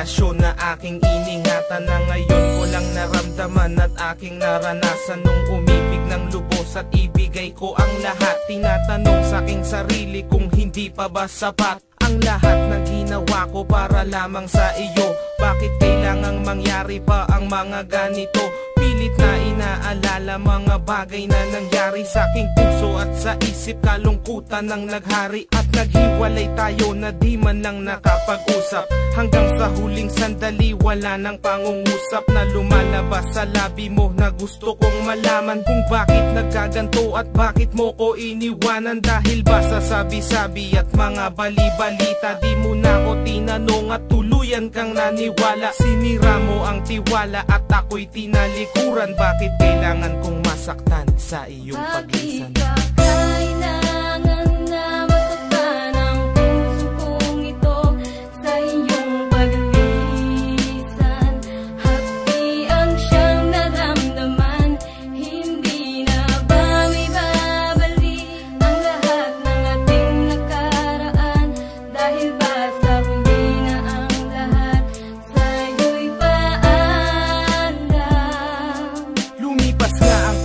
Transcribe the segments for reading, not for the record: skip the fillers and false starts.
relasyon na aking iningatan, na ngayon ko lang naramdaman at aking naranasan. Nung umibig ng lubos at ibigay ko ang lahat, tinatanong sa aking sarili kung hindi pa ba sapat ang lahat ng ginawa ko para lamang sa iyo. Bakit kailangang mangyari pa ang mga ganito? Pilit na inaalala mga bagay na nangyari sa aking puso at sa isip. Kalungkutan ang naghari at naghiwalay tayo na di man lang nakapag-usap. Hanggang sa huling sandali wala nang pangungusap na lumalabas sa labi mo, na gusto kong malaman kung bakit nagkaganto at bakit mo ko iniwanan. Dahil ba sa sabi-sabi at mga bali-balita, di mo na ko tinanong at tuluyan kang naniwala. Sinira mo ang tiwala at ako'y tinalikuran. Bakit kailangan kong masaktan sa iyong paglisan?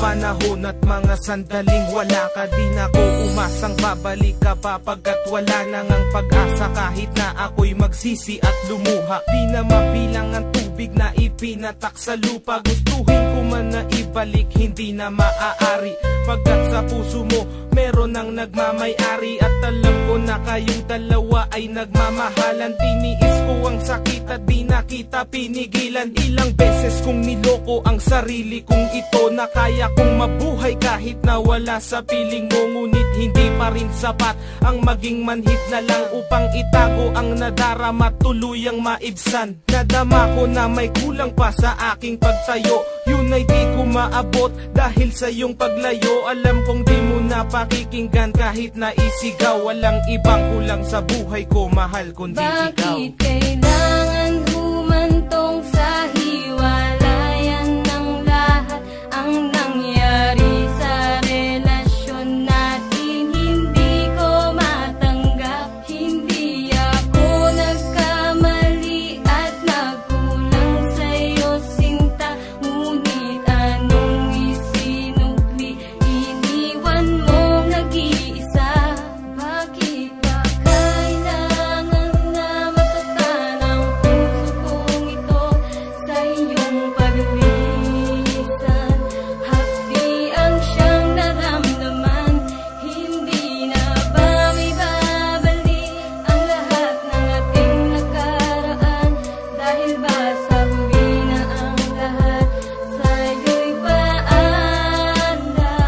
Panahon at mga sandaling wala ka, di na ko umasang babalik ka pa, pagkat wala na ngang pag-asa. Kahit na ako'y magsisi at lumuha, di na mabilang ang tubig na ipinatak sa lupa. Gustuhin ko man na ibalik, hindi na maaari, pagkat sa puso mo meron ang nagmamay-ari. At alam ko na kayong dalawa ay nagmamahalan. Tiniis ko ang sakit at di na kita pinigilan. Ilang beses kong niloko ang sarili kong ito, na kaya kong mabuhay kahit na wala sa piling mo. Ngunit hindi pa rin sapat ang maging manhid na lang upang itago ang nadarama, tuluyang maibsan. Nadama ko na may kulang pa sa aking pagtayo, yun ay di ko maabot dahil sa iyong paglayo. Alam kong di mo na pakikinggan kahit na isigaw. Walang ibang kulang sa buhay ko, mahal, kundi ikaw. Bakit kailangan humantong sa hiwalayan ng lahat ang nangyari sa relasyon natin? Hindi ko matanggap, hindi ako nagkamali at nagkulang sa'yo sinta. Ngunit anong isinukli, iniwan mong nag-iisa. Bakit ba kailangan na masaktan ang puso kong ito sa iyong paglisan? Hapdi ang siyang naramdaman, hindi na ba may babalik ang lahat ng ating nakaraan? Dahil ba sa huli na ang lahat sa'yo'y paandam?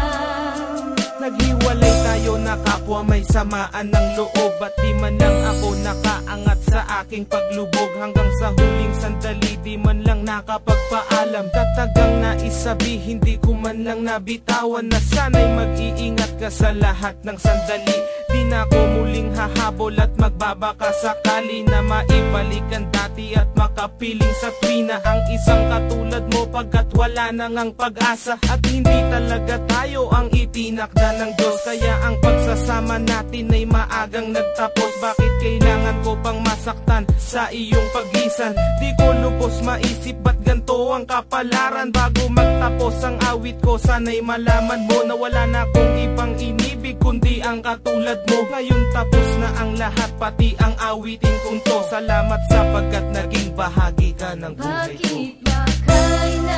Naghiwalay tayo na kapwa may samaan ng loob, at di man lang ako nakaangat sa aking paglubog. Hanggang sa huling sandali di man lang nakapagpaalam. Tatagang naisabi, hindi ko man lang nabitawan, na sana'y mag-iingat ka sa lahat ng sandali. Di na ko muling hahabol at magbabaka sakali na maibalik ang dati at makapiling sa tuwina ang isang katulad mo, pagkat wala na ngang pag-asa. At hindi talaga tayo ang itinakda ng Diyos, kaya ang pagsasama natin ay maagang nagtapos. Bakit kailangan ko pang masaktan sa iyong pagisan? Di ko lubos maisip ba't ganito ang kapalaran. Bago magtapos ang awit ko, sana'y malaman mo na wala na akong ibang inibig kundi ang katulad mo. Ngayon tapos na ang lahat, pati ang awitin kong to. Salamat sapagkat naging bahagi ka ng buhay ko. Bakit ba kailangan